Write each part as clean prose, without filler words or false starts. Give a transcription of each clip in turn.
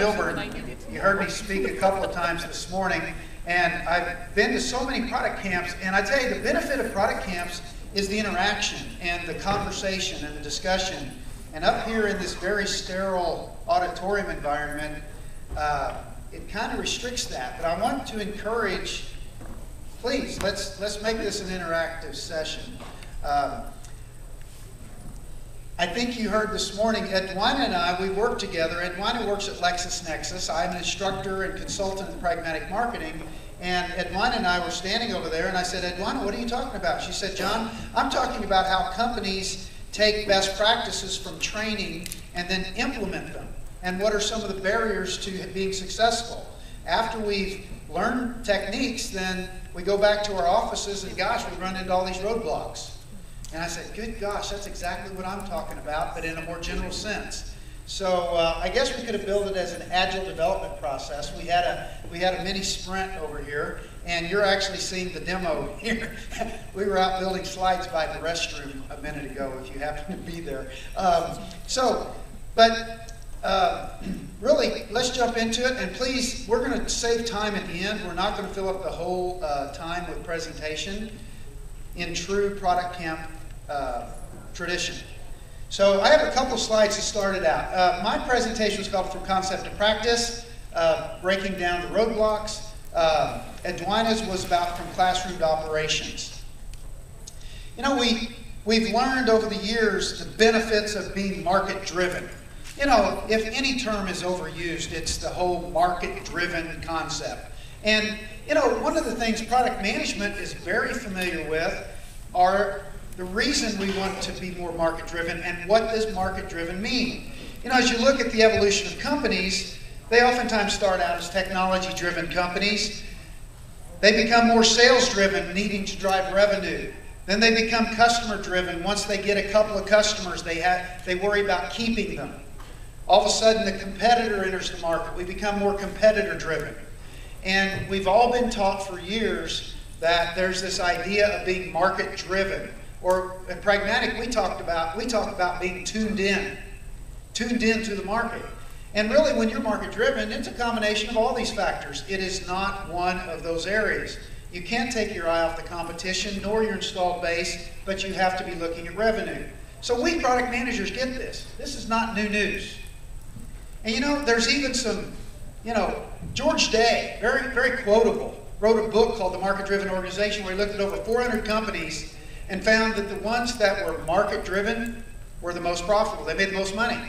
Milburn. You heard me speak a couple of times this morning, and I've been to so many product camps, and I tell you, the benefit of product camps is the interaction and the conversation and the discussion. And up here in this very sterile auditorium environment, it kind of restricts that. But I want to encourage, please, let's make this an interactive session. I think you heard this morning, Edwina and I, we work together. Edwina works at LexisNexis. I'm an instructor and consultant in Pragmatic Marketing. And Edwina and I were standing over there, and I said, Edwina, what are you talking about? She said, John, I'm talking about how companies take best practices from training and then implement them. And what are some of the barriers to being successful? After we've learned techniques, then we go back to our offices, and gosh, we run into all these roadblocks. And I said, good gosh, that's exactly what I'm talking about, but in a more general sense. So I guess we could have built it as an agile development process. We had a mini sprint over here, and you're actually seeing the demo here. We were out building slides by the restroom a minute ago, if you happen to be there. Really, let's jump into it. And please, we're going to save time at the end. We're not going to fill up the whole time with presentation in true Product Camp tradition. So I have a couple slides to start it out. My presentation was called From Concept to Practice, breaking down the roadblocks. Edwina's was about From Classroom to Operations. You know, we've learned over the years the benefits of being market-driven. You know, if any term is overused, it's the whole market-driven concept. And, you know, one of the things product management is very familiar with are the reason we want to be more market-driven and what does market-driven mean. You know, as you look at the evolution of companies, they oftentimes start out as technology-driven companies. They become more sales-driven, needing to drive revenue. Then they become customer-driven. Once they get a couple of customers, they worry about keeping them. All of a sudden, the competitor enters the market. We become more competitor-driven. And we've all been taught for years that there's this idea of being market-driven. Or at Pragmatic, we talk about being tuned in to the market. And really, when you're market-driven, it's a combination of all these factors. It is not one of those areas. You can't take your eye off the competition, nor your installed base, but you have to be looking at revenue. So we product managers get this. This is not new news. And you know, there's even some, you know, George Day, very, very quotable, wrote a book called The Market-Driven Organization, where he looked at over 400 companies and found that the ones that were market-driven were the most profitable. They made the most money.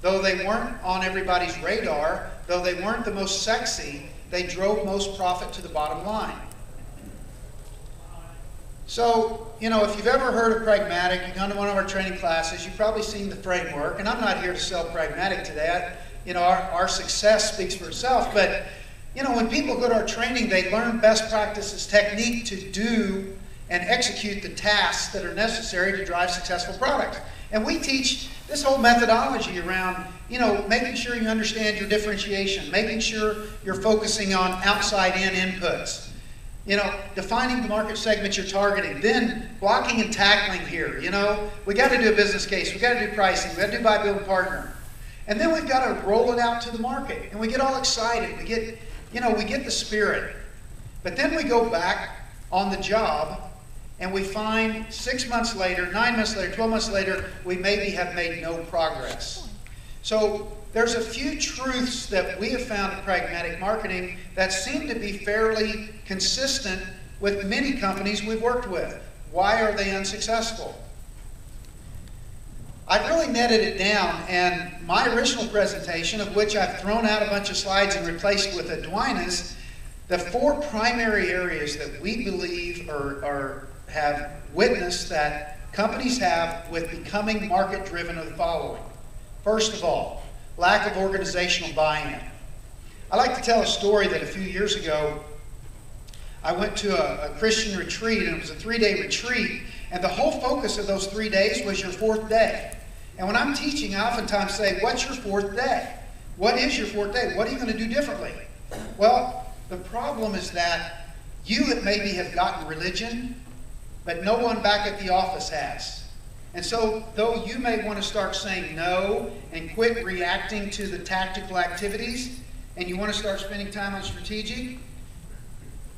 Though they weren't on everybody's radar, though they weren't the most sexy, they drove most profit to the bottom line. So, you know, if you've ever heard of Pragmatic, you've gone to one of our training classes, you've probably seen the framework, and I'm not here to sell Pragmatic today. You know, our success speaks for itself, but, you know, when people go to our training, they learn best practices, technique to do and execute the tasks that are necessary to drive successful products. And we teach this whole methodology around, you know, making sure you understand your differentiation, making sure you're focusing on outside-in inputs, you know, defining the market segment you're targeting, then blocking and tackling here. You know, we got to do a business case, we got to do pricing, we got to do buy, build, partner. And then we've got to roll it out to the market. And we get all excited. We get, you know, we get the spirit. But then we go back on the job and we find 6 months later, 9 months later, 12 months later, we maybe have made no progress. So there's a few truths that we have found in Pragmatic Marketing that seem to be fairly consistent with many companies we've worked with. Why are they unsuccessful? I've really netted it down, and my original presentation, of which I've thrown out a bunch of slides and replaced with Edwina's, the 4 primary areas that we believe or have witnessed that companies have with becoming market-driven are the following. First of all, lack of organizational buy-in. I like to tell a story that a few years ago, I went to a Christian retreat, and it was a 3-day retreat, and the whole focus of those 3 days was your 4th day. And when I'm teaching, I oftentimes say, what's your 4th day? What is your 4th day? What are you going to do differently? Well, the problem is that you maybe have gotten religion, but no one back at the office has. And so, though you may want to start saying no and quit reacting to the tactical activities, and you want to start spending time on strategic,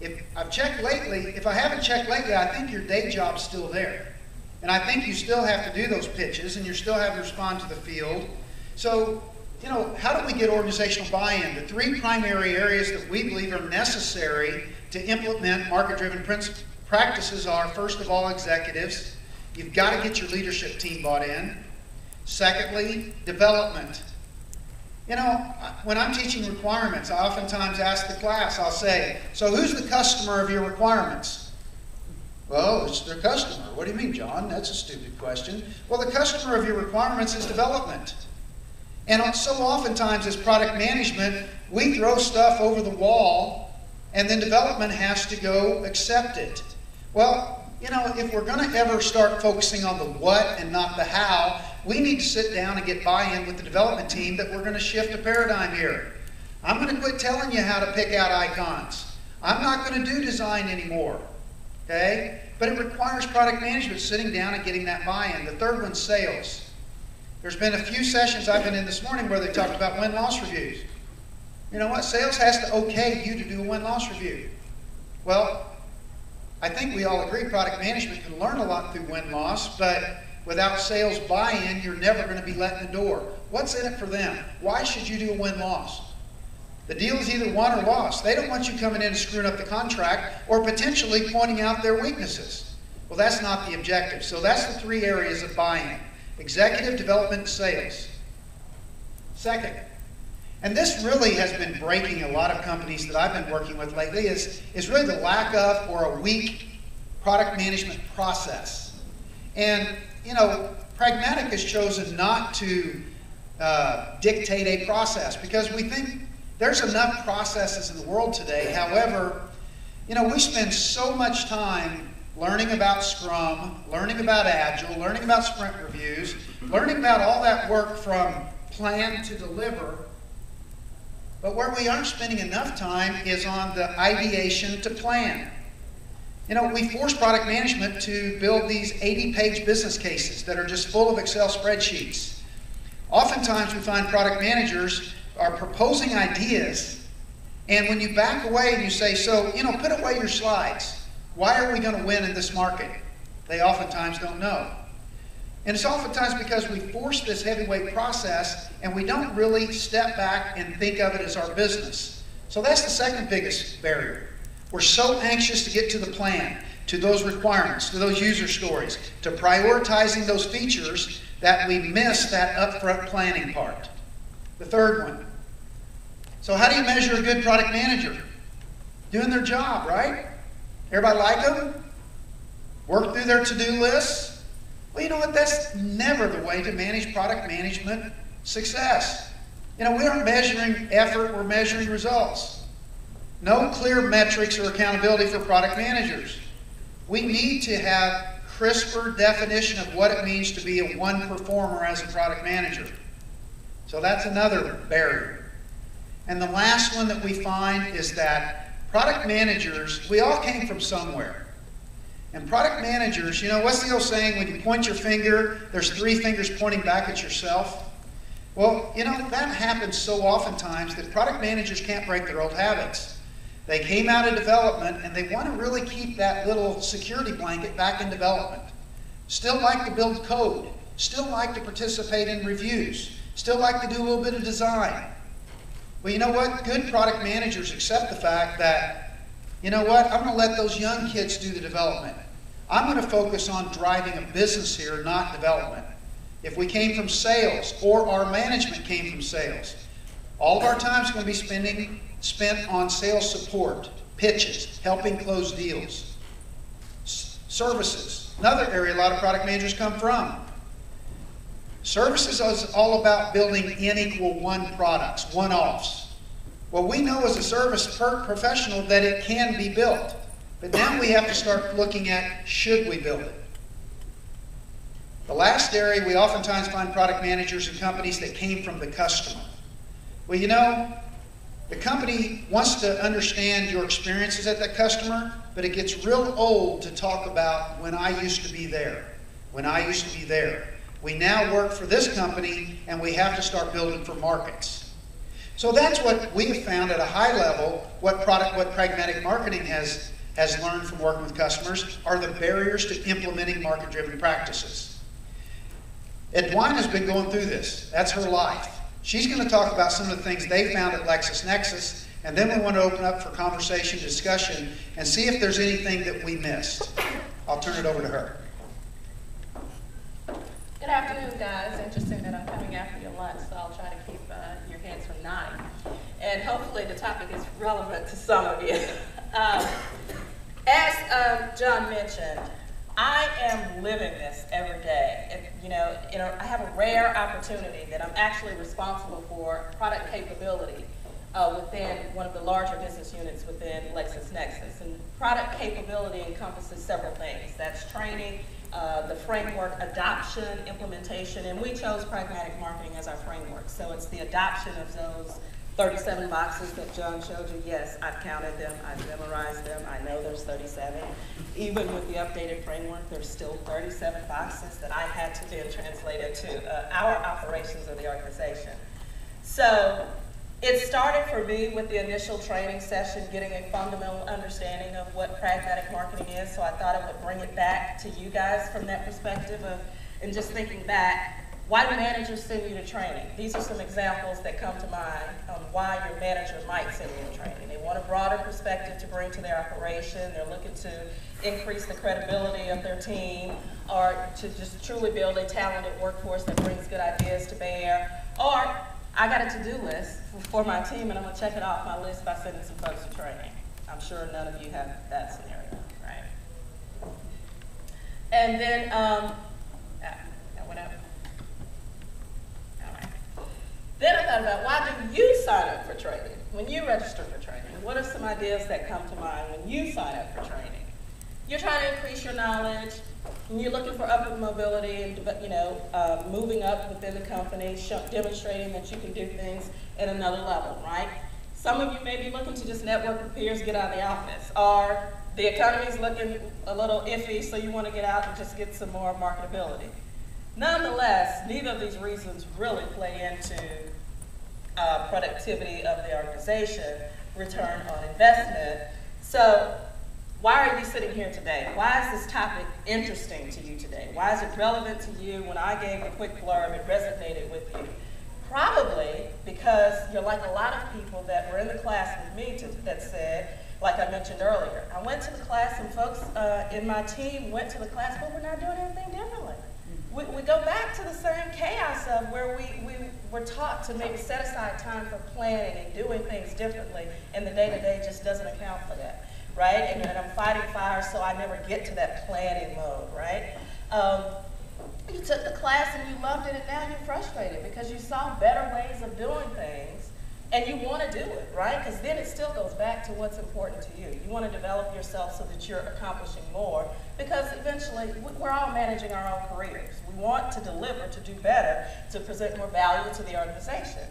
if I haven't checked lately, I think your day job's still there. And I think you still have to do those pitches, and you still have to respond to the field. So, how do we get organizational buy-in? The 3 primary areas that we believe are necessary to implement market-driven practices are, first of all, executives. You've got to get your leadership team bought in. Secondly, development. When I'm teaching requirements, I oftentimes ask the class, I'll say, so who's the customer of your requirements? Well, it's their customer. What do you mean, John? That's a stupid question. Well, the customer of your requirements is development. And so oftentimes as product management, we throw stuff over the wall and then development has to go accept it. Well, if we're going to ever start focusing on the what and not the how, we need to sit down and get buy-in with the development team that we're going to shift a paradigm here. I'm going to quit telling you how to pick out icons. I'm not going to do design anymore. Okay? But it requires product management sitting down and getting that buy-in. The third one's sales. There's been a few sessions I've been in this morning where they talked about win-loss reviews. You know what? Sales has to okay you to do a win-loss review. Well, I think we all agree product management can learn a lot through win-loss, but without sales buy-in, you're never going to be let in the door. What's in it for them? Why should you do a win-loss? The deal is either won or lost. They don't want you coming in and screwing up the contract or potentially pointing out their weaknesses. Well, that's not the objective. So that's the 3 areas of buy-in: executive, development, and sales. Second, and this really has been breaking a lot of companies that I've been working with lately, is really the lack of or a weak product management process. And, Pragmatic has chosen not to dictate a process because we think there's enough processes in the world today. However, we spend so much time learning about Scrum, learning about Agile, learning about sprint reviews, learning about all that work from plan to deliver. But where we aren't spending enough time is on the ideation to plan. We force product management to build these 80-page business cases that are just full of Excel spreadsheets. Oftentimes we find product managers are proposing ideas, and when you back away and you say, so, put away your slides. Why are we going to win in this market? They oftentimes don't know. And it's oftentimes because we force this heavyweight process and we don't really step back and think of it as our business. So that's the second biggest barrier. We're so anxious to get to the plan, to those requirements, to those user stories, to prioritizing those features that we miss that upfront planning part. The third one. So how do you measure a good product manager? Doing their job, right? Everybody like them? Work through their to-do lists? Well, you know what? That's never the way to manage product management success. We aren't measuring effort, we're measuring results. No clear metrics or accountability for product managers. We need to have crisper definition of what it means to be a one performer as a product manager. So that's another barrier. And the last one that we find is that product managers, we all came from somewhere. And product managers, what's the old saying, when you point your finger, there's 3 fingers pointing back at yourself? Well, that happens so oftentimes that product managers can't break their old habits. They came out of development and they want to really keep that little security blanket back in development. Still like to build code, still like to participate in reviews, still like to do a little bit of design. Well, you know what? Good product managers accept the fact that, I'm going to let those young kids do the development. I'm going to focus on driving a business here, not development. If we came from sales or our management came from sales, all of our time is going to be spent on sales support, pitches, helping close deals. Services, another area a lot of product managers come from. Services is all about building N=1 products, one-offs. Well, we know as a service professional that it can be built. But now we have to start looking at, should we build it? The last area, we oftentimes find product managers in companies that came from the customer. Well, the company wants to understand your experiences at that customer, but it gets real old to talk about when I used to be there. when I used to be there. We now work for this company, and we have to start building for markets. So that's what we have found at a high level, what Pragmatic Marketing has learned from working with customers are the barriers to implementing market-driven practices. Edwina has been going through this. That's her life. She's going to talk about some of the things they found at LexisNexis, and then we want to open up for conversation, discussion, and see if there's anything that we missed. I'll turn it over to her. Good afternoon, guys. Interesting that I'm coming after your lunch, so I'll try to keep your heads from nodding. And hopefully the topic is relevant to some of you. As John mentioned, I am living this every day. I have a rare opportunity that I'm actually responsible for product capability within one of the larger business units within LexisNexis. And product capability encompasses several things. That's training, the framework, adoption, implementation, and we chose Pragmatic Marketing as our framework. So it's the adoption of those 37 boxes that John showed you. Yes, I've counted them, I've memorized them, I know there's 37. Even with the updated framework, there's still 37 boxes that I had to then translate into our operations of the organization. So it started for me with the initial training session, getting a fundamental understanding of what Pragmatic Marketing is, so I thought I would bring it back to you guys from that perspective and just thinking back, why do managers send you to training? These are some examples that come to mind on why your manager might send you to training. They want a broader perspective to bring to their operation. They're looking to increase the credibility of their team, or to just truly build a talented workforce that brings good ideas to bear. Or, I got a to-do list for my team, and I'm going to check it off my list by sending some folks to training. I'm sure none of you have that scenario, right? And then, that went up. Then I thought about, why do you sign up for training? When you register for training, what are some ideas that come to mind when you sign up for training? You're trying to increase your knowledge, and you're looking for upward mobility and moving up within the company, demonstrating that you can do things at another level, right? Some of you may be looking to just network with peers, get out of the office, or the economy's looking a little iffy, so you want to get out and just get some more marketability. Nonetheless, neither of these reasons really play into productivity of the organization, return on investment. So why are you sitting here today? Why is this topic interesting to you today? Why is it relevant to you? When I gave a quick blurb, it resonated with you. Probably because you're like a lot of people that were in the class with me that said, like I mentioned earlier, I went to the class and folks in my team went to the class, but we're not doing anything differently. We go back to the same chaos of where we were taught to maybe set aside time for planning and doing things differently, and the day-to-day just doesn't account for that, right? And I'm fighting fires, so I never get to that planning mode, right? You took the class and you loved it, and now you're frustrated because you saw better ways of doing things, and you want to do it, right? Because then it still goes back to what's important to you. You want to develop yourself so that you're accomplishing more, because eventually we're all managing our own careers. We want to deliver, to do better, to present more value to the organization.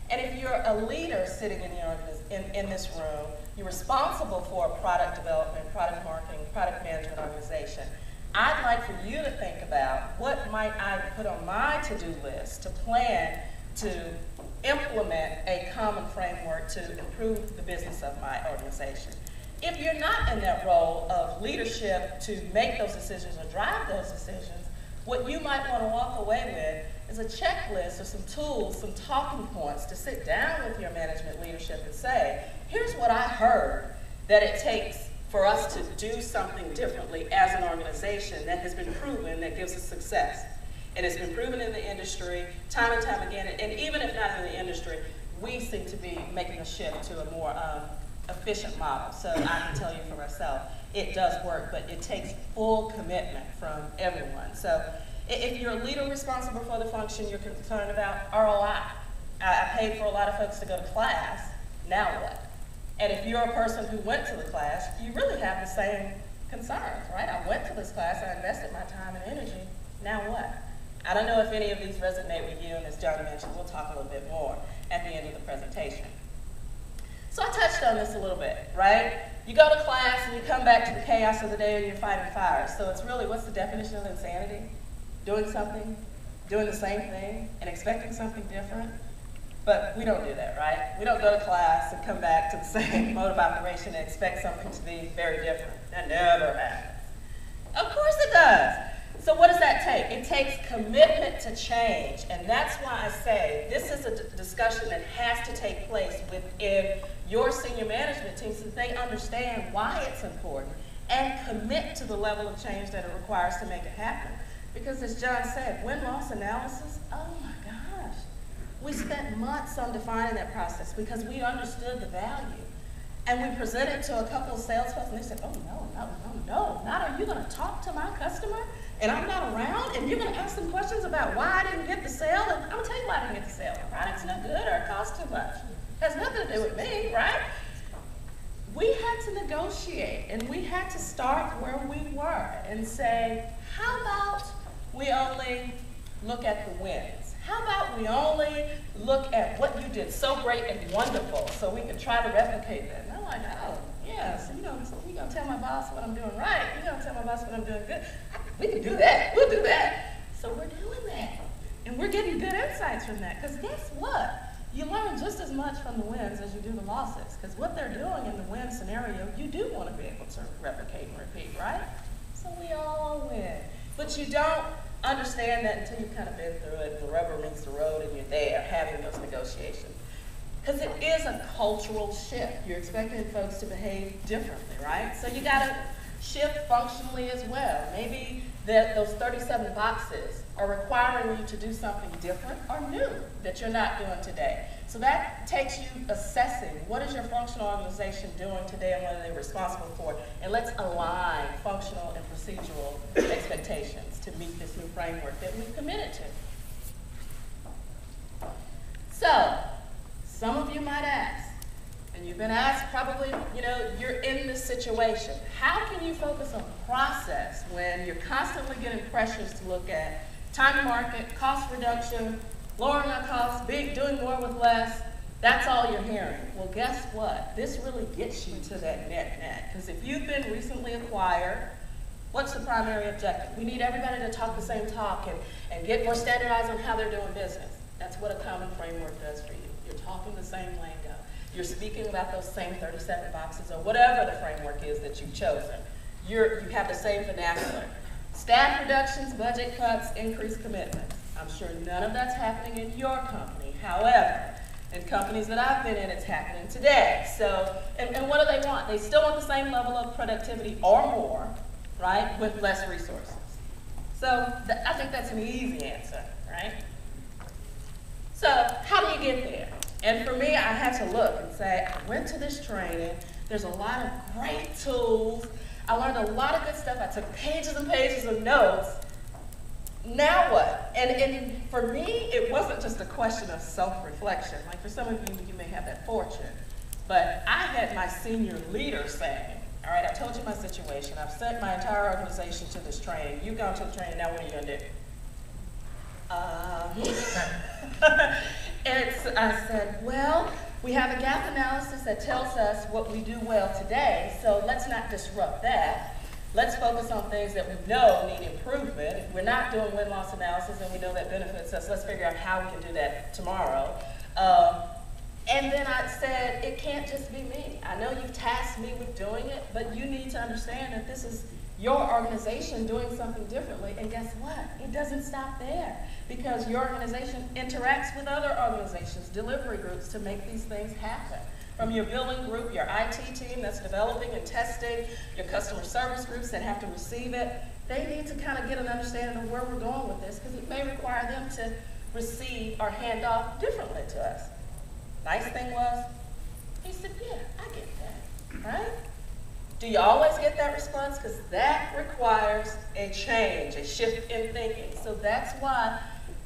And if you're a leader sitting in this room, you're responsible for a product development, product marketing, product management organization, I'd like for you to think about what might I put on my to-do list to plan to implement a common framework to improve the business of my organization. If you're not in that role of leadership to make those decisions or drive those decisions, what you might want to walk away with is a checklist or some tools, some talking points to sit down with your management leadership and say, here's what I heard that it takes for us to do something differently as an organization that has been proven that gives us success. And it's been proven in the industry time and time again, and even if not in the industry, we seem to be making a shift to a more efficient model. So I can tell you for myself, it does work, but it takes full commitment from everyone. So if you're a leader responsible for the function, you're concerned about ROI. I paid for a lot of folks to go to class, now what? And if you're a person who went to the class, you really have the same concerns, right? I went to this class, I invested my time and energy, now what? I don't know if any of these resonate with you, and as John mentioned, we'll talk a little bit more at the end of the presentation. So I touched on this a little bit, right? You go to class and you come back to the chaos of the day and you're fighting fires. So it's really, what's the definition of insanity? doing something, doing the same thing, and expecting something different. But we don't do that, right? We don't go to class and come back to the same mode of operation and expect something to be very different. That never happens. Of course it does. So what does that take? It takes commitment to change. And that's why I say this is a discussion that has to take place within your senior management team so that they understand why it's important and commit to the level of change that it requires to make it happen. Because as John said, win-loss analysis, oh my gosh. We spent months on defining that process because we understood the value. And we presented to a couple of salespeople and they said, oh no, not are you gonna talk to my customer and I'm not around and you're gonna ask them questions about why I didn't get the sale? And I'm gonna tell you why I didn't get the sale. The product's no good or it costs too much. It has nothing to do with me, right? We had to negotiate and we had to start where we were and say, how about we only look at the wins? How about we only look at what you did so great and wonderful so we can try to replicate that? And I'm like, oh, yeah, so you're gonna tell my boss what I'm doing right. You're gonna tell my boss what I'm doing good. We can do that, we'll do that. So we're doing that. And we're getting good insights from that. Because guess what? You learn just as much from the wins as you do the losses. Because what they're doing in the win scenario, you do want to be able to replicate and repeat, right? So we all win. But you don't understand that until you've kind of been through it, the rubber meets the road, and you're there having those negotiations. Because it is a cultural shift. You're expecting folks to behave differently, right? So you got to shift functionally as well. Maybe those 37 boxes are requiring you to do something different or new that you're not doing today. So that takes you assessing what is your functional organization doing today and what are they responsible for. And let's align functional and procedural expectations to meet this new framework that we've committed to. So, some of you might ask, and you've been asked probably, you're in this situation. How can you focus on process when you're constantly getting pressures to look at time to market, cost reduction, lowering our costs, doing more with less? That's all you're hearing. Well, guess what? This really gets you to that net. Because if you've been recently acquired, what's the primary objective? We need everybody to talk the same talk and get more standardized on how they're doing business. That's what a common framework does for you. You're talking the same lingo. You're speaking about those same 37 boxes or whatever the framework is that you've chosen. You have the same vernacular. Staff reductions, budget cuts, increased commitments. I'm sure none of that's happening in your company. However, in companies that I've been in, it's happening today. So, and what do they want? They still want the same level of productivity or more, right, with less resources. So I think that's an easy answer, right? So how do you get there? And for me, I had to look and say, I went to this training. There's a lot of great tools. I learned a lot of good stuff. I took pages and pages of notes. Now what? And for me, it wasn't just a question of self-reflection. Like for some of you, you may have that fortune. But I had my senior leader saying, all right, I told you my situation. I've sent my entire organization to this training. You've gone to the training, now what are you gonna do? I said, well, we have a gap analysis that tells us what we do well today, so let's not disrupt that. Let's focus on things that we know need improvement. If we're not doing win-loss analysis and we know that benefits us, let's figure out how we can do that tomorrow. And then I said, it can't just be me. I know you've tasked me with doing it, but you need to understand that this is your organization doing something differently. And guess what? It doesn't stop there, because your organization interacts with other organizations, delivery groups, to make these things happen. From your billing group, your IT team that's developing and testing, your customer service groups that have to receive it, they need to kind of get an understanding of where we're going with this, because it may require them to receive or hand off differently to us. Nice thing was, he said, yeah, I get that, right? Do you always get that response? Because that requires a change, a shift in thinking. So that's why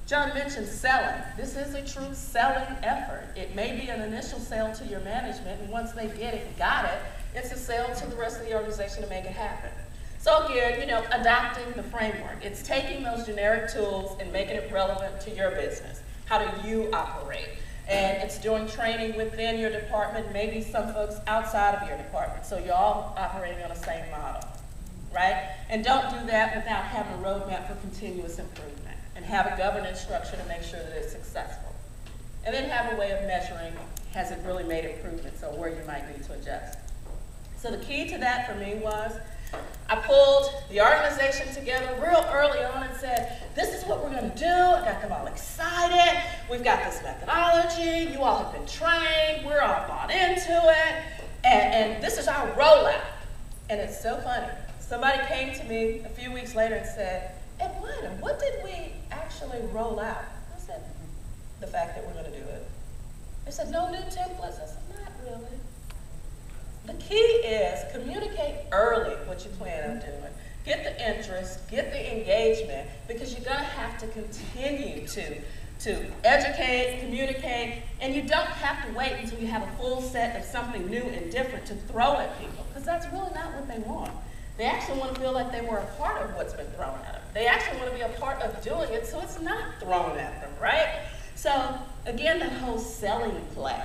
John mentioned selling. This is a true selling effort. It may be an initial sale to your management, and once they get it and got it, it's a sale to the rest of the organization to make it happen. So again, adopting the framework. It's taking those generic tools and making it relevant to your business. How do you operate? And it's doing training within your department, maybe some folks outside of your department, so you're all operating on the same model, right? And don't do that without having a roadmap for continuous improvement and have a governance structure to make sure that it's successful. And then have a way of measuring, has it really made improvements or where you might need to adjust. So the key to that for me was, I pulled the organization together real early on and said, this is what we're going to do. I got them all excited. We've got this methodology. You all have been trained. We're all bought into it. And this is our rollout. And it's so funny. Somebody came to me a few weeks later and said, Edwina, what did we actually roll out? I said, the fact that we're going to do it. They said, no new templates. I said, not really. The key is communicate early what you plan on doing. Get the interest, get the engagement, because you're going to have to continue to educate, communicate, and you don't have to wait until you have a full set of something new and different to throw at people, because that's really not what they want. They actually want to feel like they were a part of what's been thrown at them. They actually want to be a part of doing it so it's not thrown at them, right? So again, that whole selling play.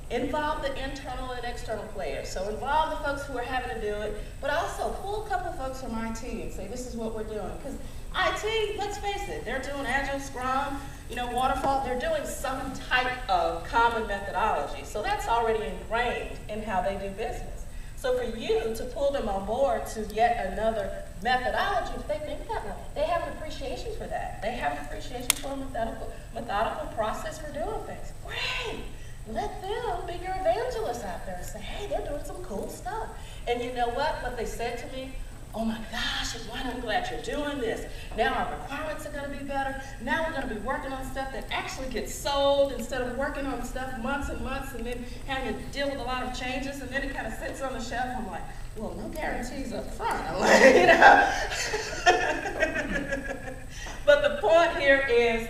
Involve the internal and external players. So involve the folks who are having to do it, but also pull a couple folks from IT and say, this is what we're doing. Because IT, let's face it, they're doing Agile, Scrum, Waterfall. They're doing some type of common methodology. So that's already ingrained in how they do business. So for you to pull them on board to yet another methodology, if they think that way, they have an appreciation for that. They have an appreciation for a methodical process for doing things. Great. Let them be your evangelists out there and say, hey, they're doing some cool stuff. And you know what? What they said to me, oh my gosh, Edwina, I'm glad you're doing this. Now our requirements are going to be better. Now we're going to be working on stuff that actually gets sold instead of working on stuff months and months and then having to deal with a lot of changes, and then it kind of sits on the shelf. I'm like, well, no guarantees up front. But the point here is,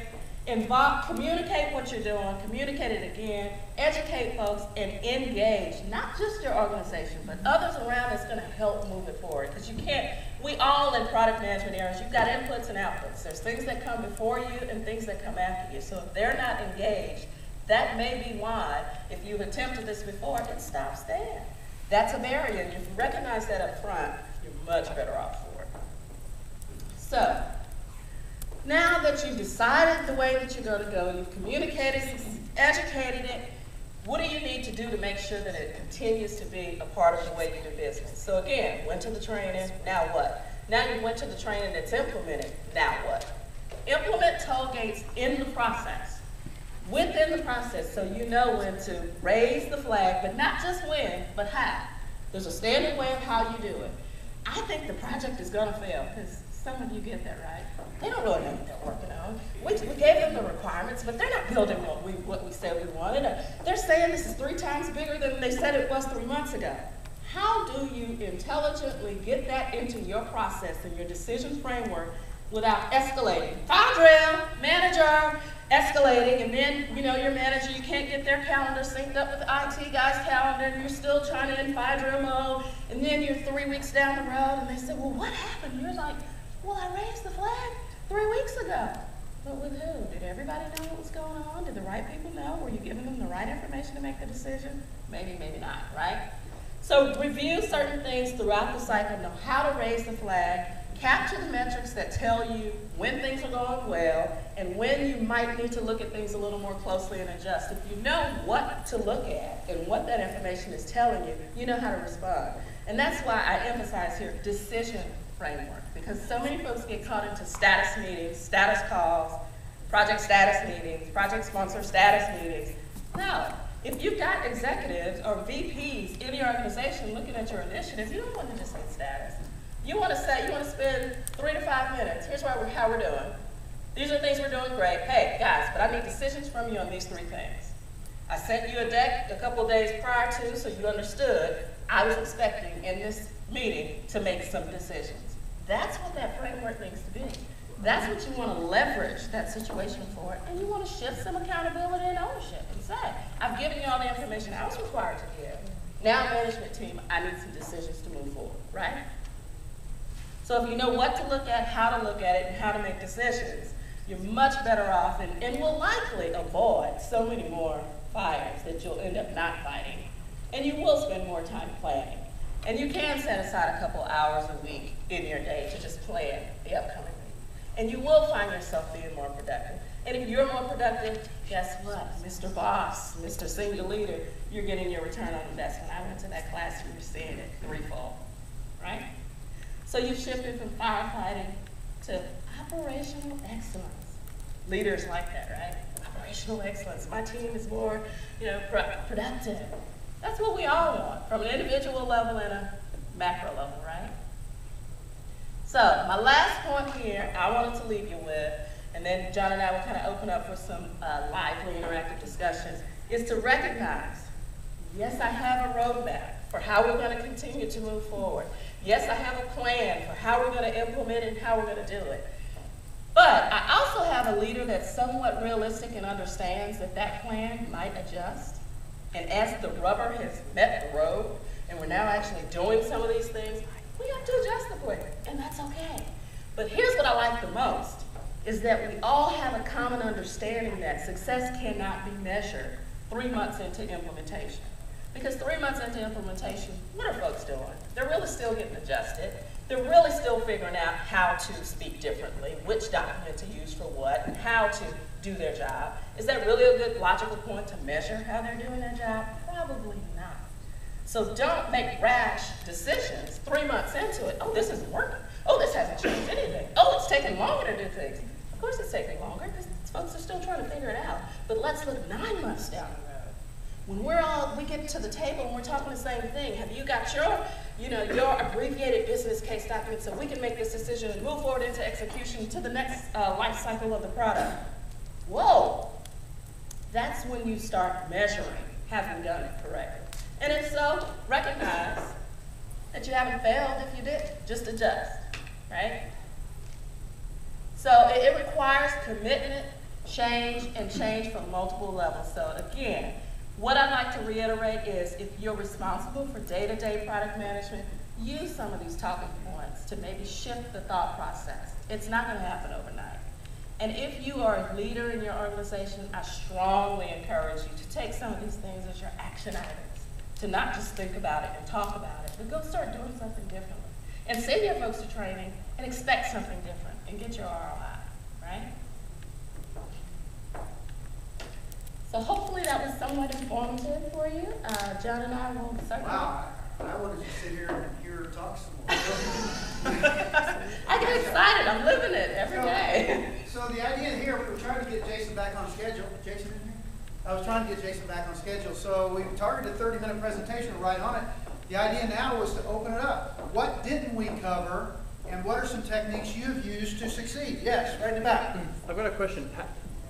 communicate what you're doing, communicate it again, educate folks, and engage, not just your organization, but others around that's going to help move it forward. Because you can't, we all in product management areas, you've got inputs and outputs. There's things that come before you and things that come after you. So if they're not engaged, that may be why, if you've attempted this before, it stops there. That's a barrier, and if you recognize that up front, you're much better off for it. So, now that you've decided the way that you're going to go, you've communicated, educated it, what do you need to do to make sure that it continues to be a part of the way you do business? So again, went to the training, now what? Now you went to the training that's implemented, now what? Implement toll gates in the process, within the process, so you know when to raise the flag, but not just when, but how. There's a standard way of how you do it. I think the project is going to fail, because some of you get that, right? They don't really know what they're working on. We gave them the requirements, but they're not building what we said we wanted. They're saying this is 3 times bigger than they said it was 3 months ago. How do you intelligently get that into your process and your decision framework without escalating? File drill, manager, escalating, and then, your manager, you can't get their calendar synced up with the IT guy's calendar, and you're still trying to in file drill mode, and then you're 3 weeks down the road, and they say, well, what happened? And you're like, well, I raised the flag 3 weeks ago. But with who? Did everybody know what was going on? Did the right people know? Were you giving them the right information to make the decision? Maybe, maybe not, right? So review certain things throughout the cycle, know how to raise the flag, capture the metrics that tell you when things are going well and when you might need to look at things a little more closely and adjust. If you know what to look at and what that information is telling you, you know how to respond. And that's why I emphasize here decision framework, because so many folks get caught into status meetings, status calls, project status meetings, project sponsor status meetings. No, if you've got executives or VPs in your organization looking at your initiative, you don't want to just hit status. You want to say, you want to spend 3 to 5 minutes. Here's how we're doing. These are things we're doing great. Hey, guys, but I need decisions from you on these 3 things. I sent you a deck a couple days prior to, so you understood I was expecting in this meeting to make some decisions. That's what that framework needs to be. That's what you want to leverage that situation for, and you want to shift some accountability and ownership and say, I've given you all the information I was required to give. Now, management team, I need some decisions to move forward, right? So if you know what to look at, how to look at it, and how to make decisions, you're much better off and will likely avoid so many more fires that you'll end up not fighting. And you will spend more time planning. And you can set aside a couple hours a week in your day to just plan the upcoming week. And you will find yourself being more productive. And if you're more productive, guess what? Mr. Boss, Mr. Senior Leader, you're getting your return on investment. I went to that class, you were seeing it threefold, right? So you've shifted from firefighting to operational excellence. Leaders like that, right? Operational excellence. My team is more, productive. That's what we all want, from an individual level and a macro level, right? So my last point here I wanted to leave you with, and then John and I will kind of open up for some lively interactive discussions, is to recognize, yes, I have a roadmap for how we're going to continue to move forward. Yes, I have a plan for how we're going to implement it and how we're going to do it. But I also have a leader that's somewhat realistic and understands that that plan might adjust. And as the rubber has met the road, and we're now actually doing some of these things, we have to adjust the plan, and that's okay. But here's what I like the most, is that we all have a common understanding that success cannot be measured 3 months into implementation. Because 3 months into implementation, what are folks doing? They're really still getting adjusted. They're really still figuring out how to speak differently, which document to use for what, and how to do their job. Is that really a good logical point to measure how they're doing their job? Probably not. So don't make rash decisions 3 months into it. Oh, this isn't working. Oh, this hasn't changed anything. Oh, it's taking longer to do things. Of course it's taking longer because folks are still trying to figure it out. But let's look 9 months down the road. When we get to the table and we're talking the same thing, have you got your abbreviated business case document so we can make this decision and move forward into execution to the next life cycle of the product? Whoa, that's when you start measuring, have we done it correctly? And if so, recognize that you haven't failed if you did, just adjust, right? So it requires commitment, change, and change from multiple levels. So again, what I'd like to reiterate is if you're responsible for day-to-day product management, use some of these talking points to maybe shift the thought process. It's not going to happen overnight. And if you are a leader in your organization, I strongly encourage you to take some of these things as your action items, to not just think about it and talk about it, but go start doing something differently. And send your folks to training and expect something different and get your ROI, right? So hopefully that was somewhat informative for you. John and I will certainly. Wow, I wanted to sit here and hear her talk some more. I get excited. I'm living it every day. So the idea here, we're trying to get Jason back on schedule. Jason in here? I was trying to get Jason back on schedule. So we targeted a 30-minute presentation right on it. The idea now was to open it up. What didn't we cover, and what are some techniques you've used to succeed? Yes, right in the back. I've got a question.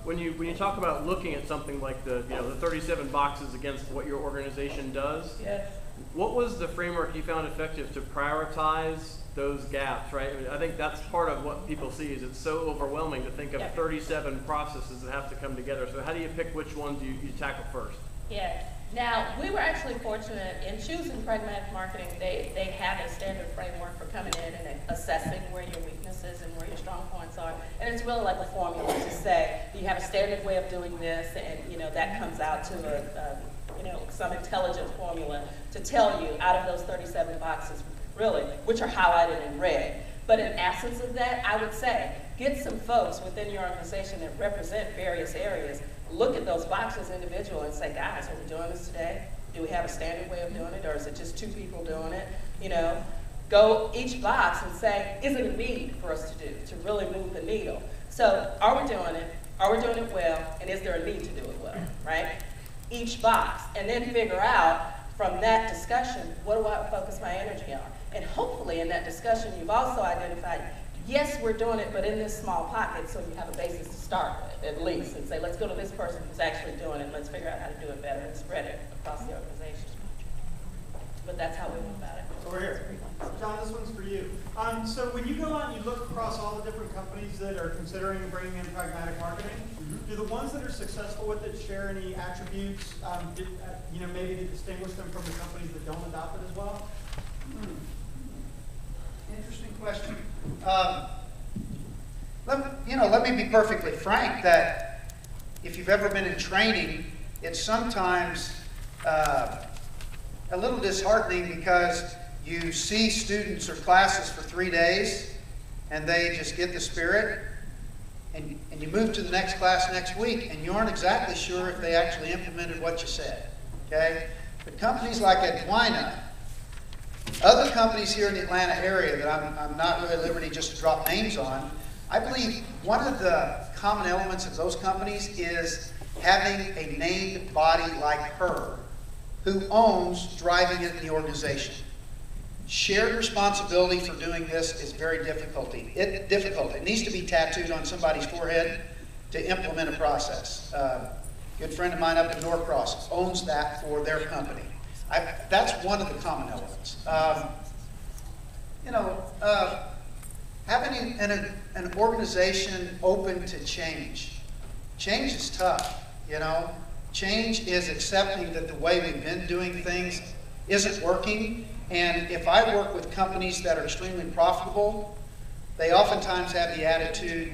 When you talk about looking at something like the 37 boxes against what your organization does, Yes. what was the framework you found effective to prioritize those gaps, right? I mean, I think that's part of what people see is it's so overwhelming to think of 37 processes that have to come together. So how do you pick which ones you tackle first? Yes. Now, we were actually fortunate in choosing Pragmatic Marketing. They have a standard framework for coming in and assessing where your weaknesses and where your strong points are. And it's really like a formula to say, you have a standard way of doing this, and that comes out to some intelligent formula to tell you out of those 37 boxes, really, which are highlighted in red. But in absence of that, I would say, get some folks within your organization that represent various areas. Look at those boxes individually and say, guys, are we doing this today? Do we have a standard way of doing it, or is it just 2 people doing it? Go each box and say, is it a need for us to do to really move the needle? So are we doing it? Are we doing it well? And is there a need to do it well, right? Each box, and then figure out from that discussion, what do I focus my energy on? And hopefully in that discussion, you've also identified, yes, we're doing it, but in this small pocket, so you have a basis to start with, at least, and say, let's go to this person who's actually doing it, and let's figure out how to do it better and spread it across the organization. But that's how we went about it. Over here. John, this one's for you. So when you go out and you look across all the different companies that are considering bringing in pragmatic marketing, do the ones that are successful with it share any attributes, maybe to distinguish them from the companies that don't adopt it as well? Interesting question. Let me be perfectly frank that if you've ever been in training, it's sometimes a little disheartening because you see students or classes for 3 days, and they just get the spirit, and you move to the next class next week, and you aren't exactly sure if they actually implemented what you said. Okay? But companies like Edwina, other companies here in the Atlanta area that I'm not really at liberty just to drop names on, I believe one of the common elements of those companies is having a named body like her who owns driving it in the organization. Shared responsibility for doing this is very difficult. It needs to be tattooed on somebody's forehead to implement a process. A good friend of mine up in Norcross owns that for their company. That's one of the common elements. Having an organization open to change. Change is tough, you know. Change is accepting that the way we've been doing things isn't working. And if I work with companies that are extremely profitable, they oftentimes have the attitude,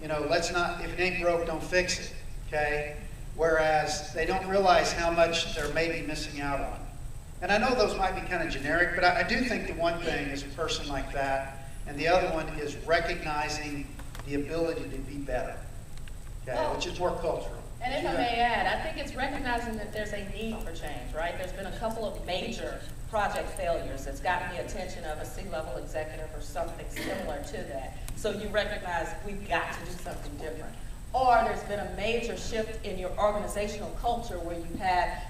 you know, let's not, if it ain't broke, don't fix it, okay? Whereas they don't realize how much they're maybe missing out on. And I know those might be kind of generic, but I do think the one thing is a person like that, and the other one is recognizing the ability to be better, okay, which is more cultural. And if I may add, I think it's recognizing that there's a need for change, right? There's been a couple of major project failures that's gotten the attention of a C-level executive or something similar to that. So you recognize we've got to do something different. Or there's been a major shift in your organizational culture where you've had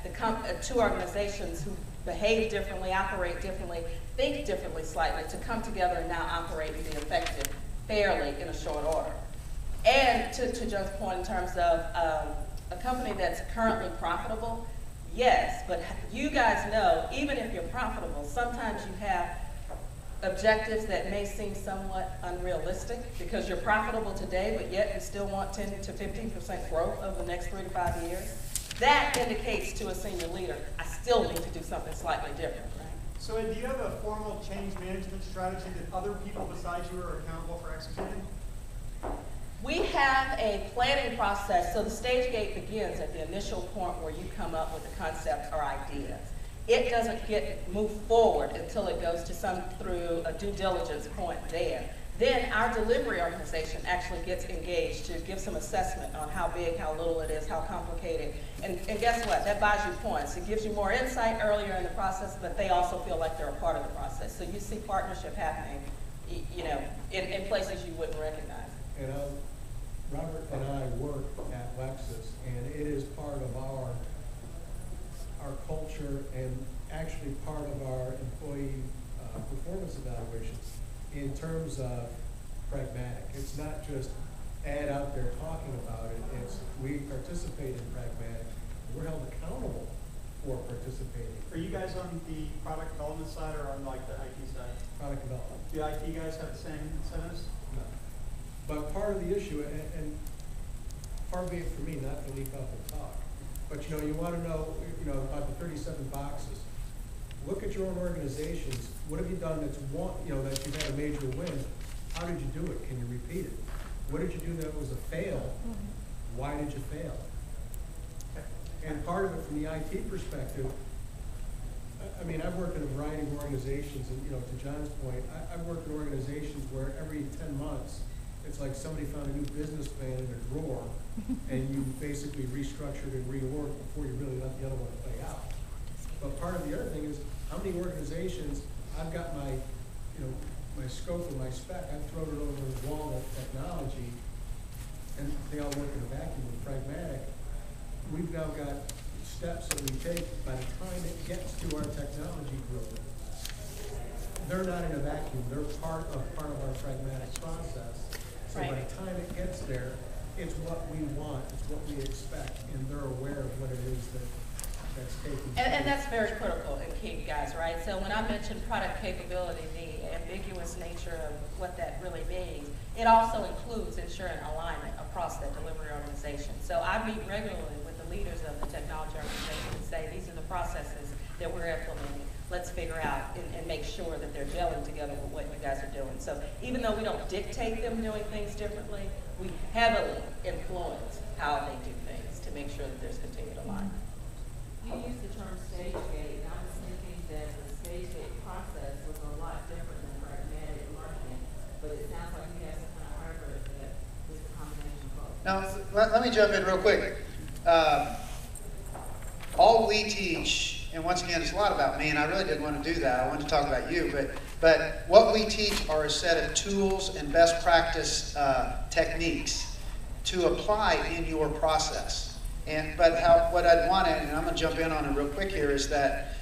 two organizations who behave differently, operate differently, think differently slightly to come together and now operate and be effective fairly in a short order. And to Joe's point in terms of a company that's currently profitable, yes, but you guys know, even if you're profitable, sometimes you have objectives that may seem somewhat unrealistic because you're profitable today, but yet you still want 10 to 15% growth over the next 3 to 5 years. That indicates to a senior leader, I still need to do something slightly different, right? So Ed, do you have a formal change management strategy that other people besides you are accountable for executing? We have a planning process, so the stage gate begins at the initial point where you come up with a concept or idea. It doesn't get moved forward until it goes to through a due diligence point there. Then our delivery organization actually gets engaged to give some assessment on how big, how little it is, how complicated. And guess what? That buys you points. It gives you more insight earlier in the process, but they also feel like they're a part of the process. So you see partnership happening, you know, in places you wouldn't recognize. And Robert and I work at Lexus, and it is part of our culture and actually part of our employee performance evaluations in terms of Pragmatic. It's not just Ed out there talking about it. It's we participate in Pragmatic. We're held accountable for participating. Are you guys on the product development side or on like the IT side? Product development. Do IT guys have the same incentives? No. But part of the issue, and far be it for me not to leap up and talk, but you know, you want to know, you know, about the 37 boxes. Look at your own organizations. What have you done that's that you've had a major win? How did you do it? Can you repeat it? What did you do that was a fail? Why did you fail? And part of it from the IT perspective, I mean, I've worked in a variety of organizations, and you know, to John's point, I've worked in organizations where every 10 months, it's like somebody found a new business plan in a drawer, and you basically restructured and reorged before you really let the other one play out. But part of the other thing is, how many organizations, I've got my, you know, my scope and my spec, I've thrown it over the wall of technology, and they all work in a vacuum with Pragmatic. We've now got steps that we take. By the time it gets to our technology group, they're not in a vacuum. They're part of our Pragmatic process. So by the time it gets there, it's what we want, it's what we expect, and they're aware of what it is that's taking place. And that's very critical and key, guys, right? So when I mentioned product capability, the ambiguous nature of what that really means, it also includes ensuring alignment across that delivery organization. So I meet regularly with the leaders of the technology organization and say, these are the processes that we're implementing. Let's figure out and make sure that they're gelling together with what you guys are doing. So even though we don't dictate them doing things differently, we heavily influence how they do things to make sure that there's continued alignment. You use the term stage gate, and I was thinking that the stage gate process but it sounds like you have some kind of hardware that is a combination of both. Now, let me jump in real quick. All we teach, and once again, it's a lot about me, and I really didn't want to do that. I wanted to talk about you, but what we teach are a set of tools and best practice techniques to apply in your process. What I'd want to, and I'm going to jump in on it real quick here, is that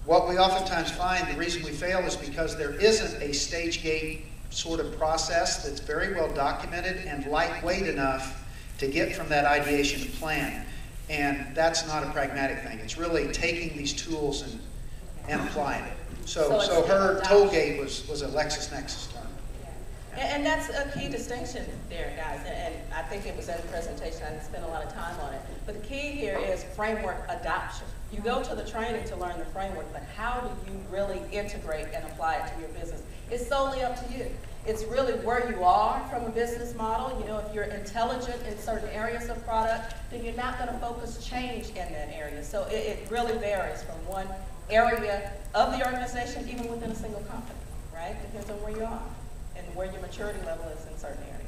what we oftentimes find, the reason we fail is because there isn't a stage gate sort of process that's very well documented and lightweight enough to get from that ideation to plan. And that's not a pragmatic thing. It's really taking these tools and applying it. So her toll gate was a LexisNexis term. And that's a key distinction there, guys. And I think it was in the presentation. I didn't spend a lot of time on it. But the key here is framework adoption. You go to the training to learn the framework, but how do you really integrate and apply it to your business? It's solely up to you. It's really where you are from a business model. You know, if you're intelligent in certain areas of product, then you're not going to focus change in that area. So it really varies from one area of the organization, even within a single company, right? Depends on where you are and where your maturity level is in certain areas.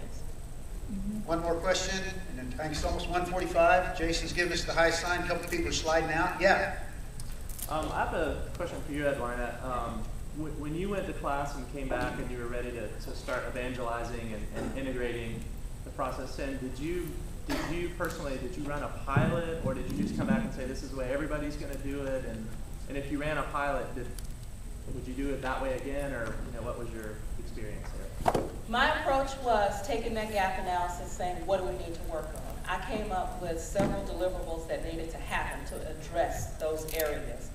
One more question, and then thanks. Almost 1:45. Jason's giving us the high sign. A couple people are sliding out. Yeah. I have a question for you, Edwina. When you went to class and came back and you were ready to start evangelizing and integrating the process in, did you personally, did you run a pilot, or did you just come back and say this is the way everybody's going to do it? And if you ran a pilot, would you do it that way again, or what was your experience there? My approach was taking that gap analysis, saying what do we need to work on. I came up with several deliverables that needed to happen to address those areas.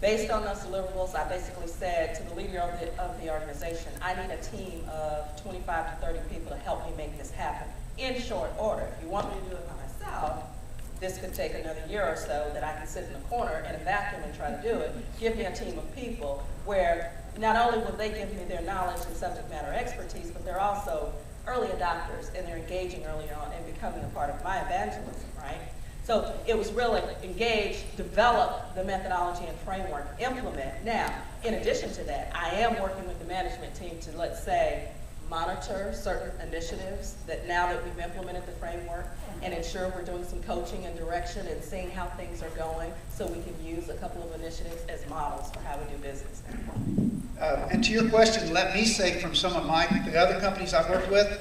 Based on those deliverables, I basically said to the leader of the organization, I need a team of 25 to 30 people to help me make this happen in short order. If you want me to do it by myself, this could take another year or so that I can sit in the corner in a vacuum and try to do it. Give me a team of people where not only will they give me their knowledge and subject matter expertise, but they're also early adopters, and they're engaging early on and becoming a part of my evangelism, right? So it was really engage, develop the methodology and framework, implement. Now, in addition to that, I am working with the management team to, let's say, monitor certain initiatives that now that we've implemented the framework, and ensure we're doing some coaching and direction and seeing how things are going so we can use a couple of initiatives as models for how we do business. And to your question, let me say from some of the other companies I've worked with,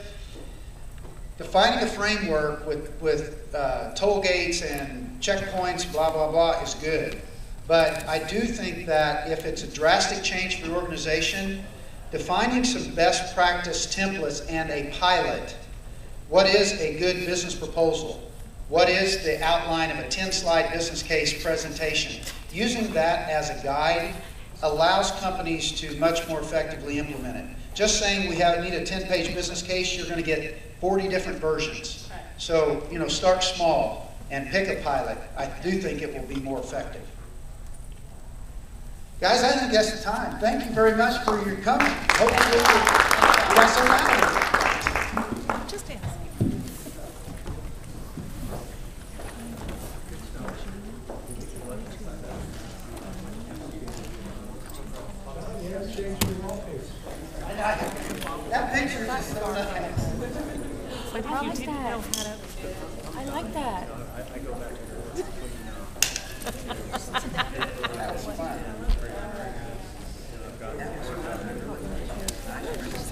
defining a framework with toll gates and checkpoints, blah, blah, blah, is good. But I do think that if it's a drastic change for the organization, defining some best practice templates and a pilot. What is a good business proposal? What is the outline of a 10-slide business case presentation? Using that as a guide allows companies to much more effectively implement it. Just saying we need a 10-page business case, you're going to get 40 different versions. So, start small and pick a pilot. I do think it will be more effective. Guys, I think that's the time. Thank you very much for your coming. Hopefully, you got some out. Just dance. That picture is just so nice. I like that. I like that. That was fun.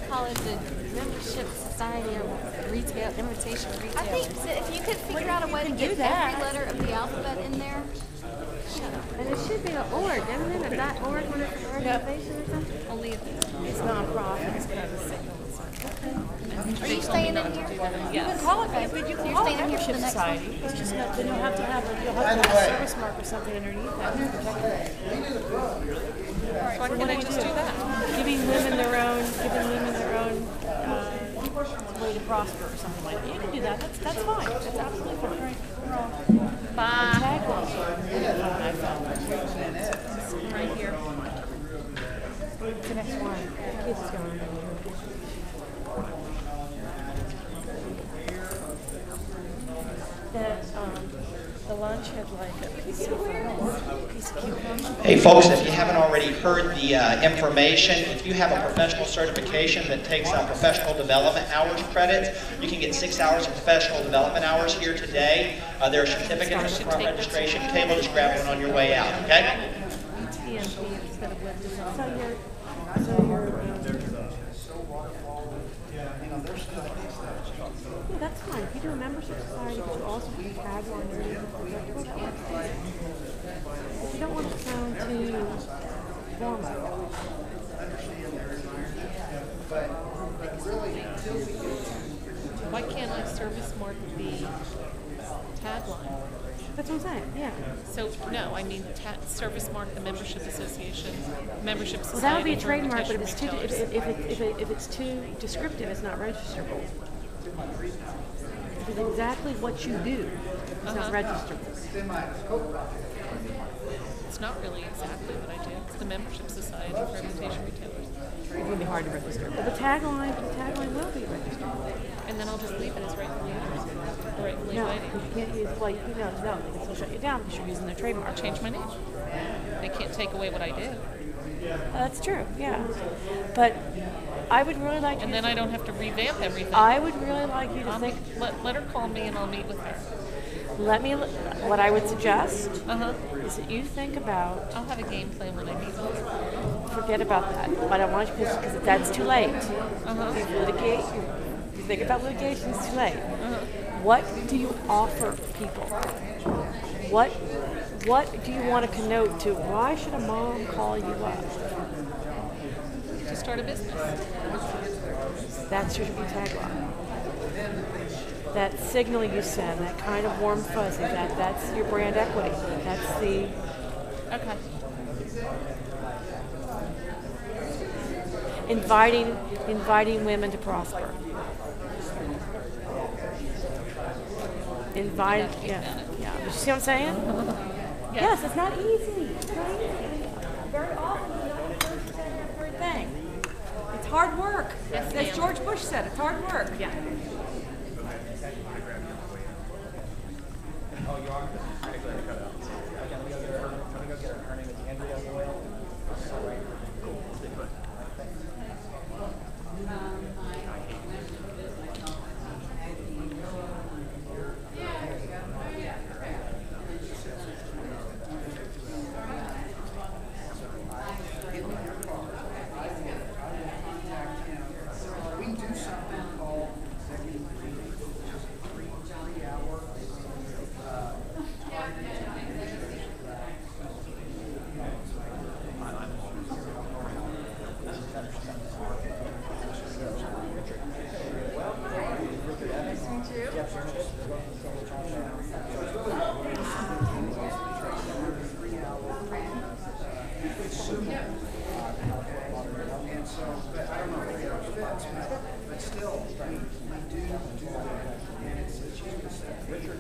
Call it the Membership Society of Retail, Invitation Retailers. I think that if you could figure out a way to get every letter of the alphabet in there. And it should be an org, isn't it? A .org when it's an organization or something? Only if it's non-profit. It's kind of a signal. Are you staying in here? Yes. You can call it that, but you can call it Membership Society. It's just not, then you'll have to have a service mark or something underneath that to protect it. Why can't I just do that? Giving women their own way to prosper or something like that. You can do that. That's fine. That's absolutely fine. Bye. I found it. Right here. The next one. The kids is going on. That the lunch had like a piece Hey folks, if you haven't already heard the information, if you have a professional certification that takes professional development hours credits, you can get 6 hours of professional development hours here today. There are certificates at the front registration table. Just grab one on your way out, okay? Yeah, that's fine. If you do a membership society, but you also do tagline or anything projectable, that works too. If you don't want to sound too formal. Why can't I service mark the tagline? That's what I'm saying, yeah. So, no, I mean service mark the membership association, membership society. Well, that would be a for trademark, but invitation if it's too descriptive, it's not registerable. If it's exactly what you do, it's not registerable. It's not really exactly what I do. It's the membership society for invitation retailers. It's going to be hard to register. But the tagline will be registerable. And then I'll just leave it as rightfully owners, rightfully No, inviting. you can't use, well, no, they can still shut you down because you're using their trademark. I'll change my name. They can't take away what I did. That's true, yeah. But I would really like you And then I don't have to revamp everything. I would really like you to think. Let her call me and I'll meet with her. What I would suggest is that you think about. I'll have a game plan when I meet with her. Forget about that. I don't want you because that's too late. If you litigate, you think about litigation, it's too late. What do you offer people? What do you want to connote to? Why should a mom call you up? To start a business. That's your tagline. That signal you send, that kind of warm fuzzy, that's your brand equity. That's the... Okay. Inviting women to prosper. Yeah. You see what I'm saying? Yes, it's not easy. It's not easy. Very often, you know, the first, second, or third thing. It's hard work. Yes, as George Bush said, it's hard work. Yeah. Oh, you are? I gotta cut out. Okay, let me go get her. Let me go get her. Her name is Andrea Doyle. Right. Cool. Stay put. We do something called executive briefing, which is a 3-hour and so, but I don't know if it fits, but still, we do that. And it's usually set. Richard,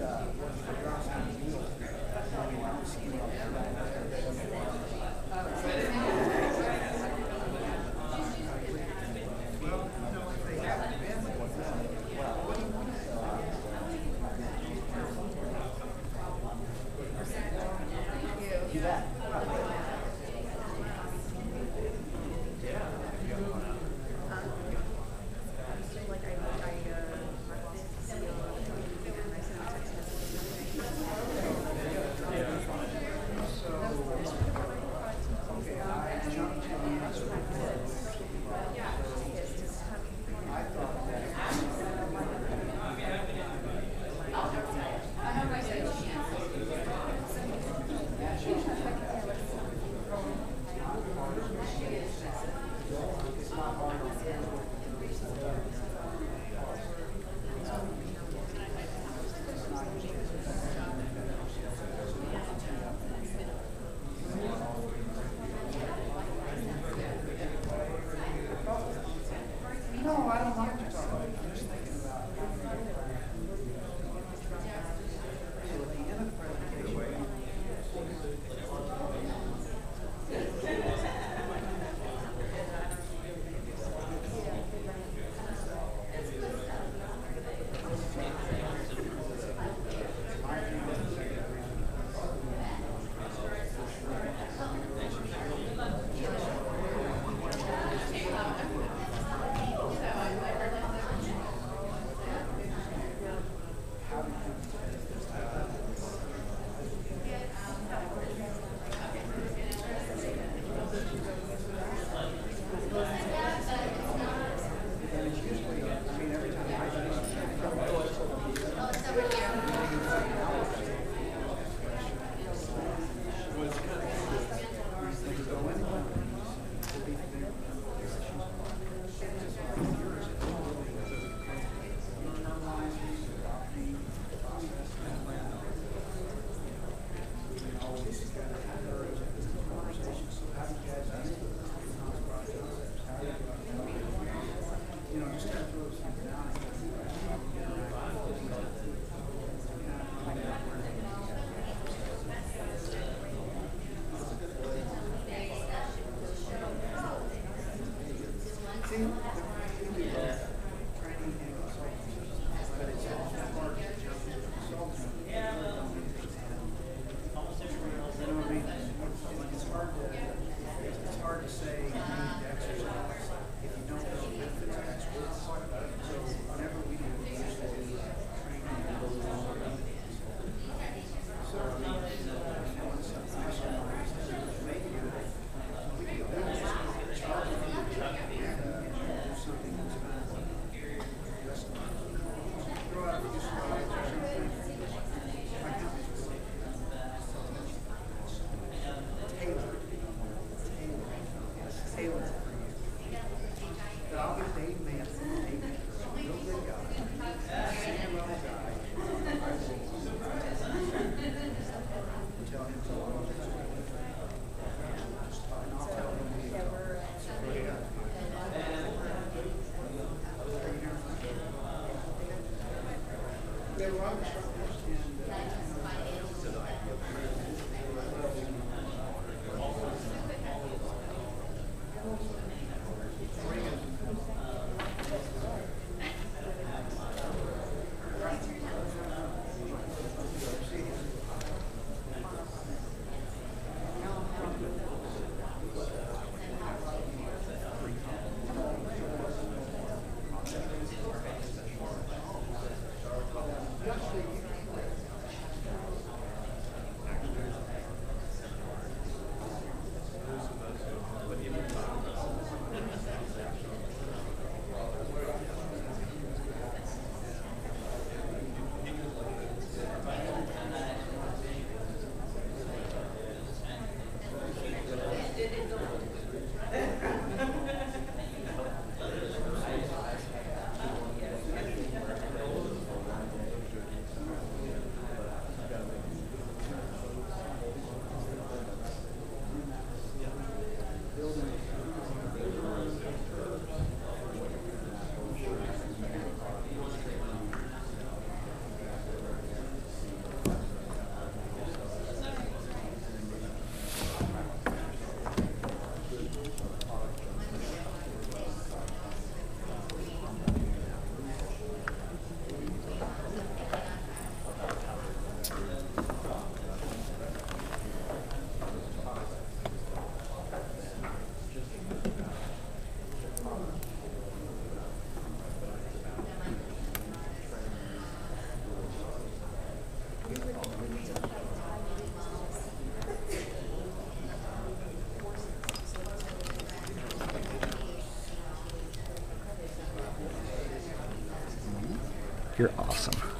It's hard to say you need to exercise if you don't know the benefits of exercise. So whenever we do, we used to do training and so if you want something customized, maybe we could just charge you and do something that's going to just throw out a few slides or something. Tailored for you. But I'll get Dave Manson. Dave Manson, a real good guy. Senior level guy. I will tell him to log in. And I'll tell him we we have a lot of instructors You're awesome.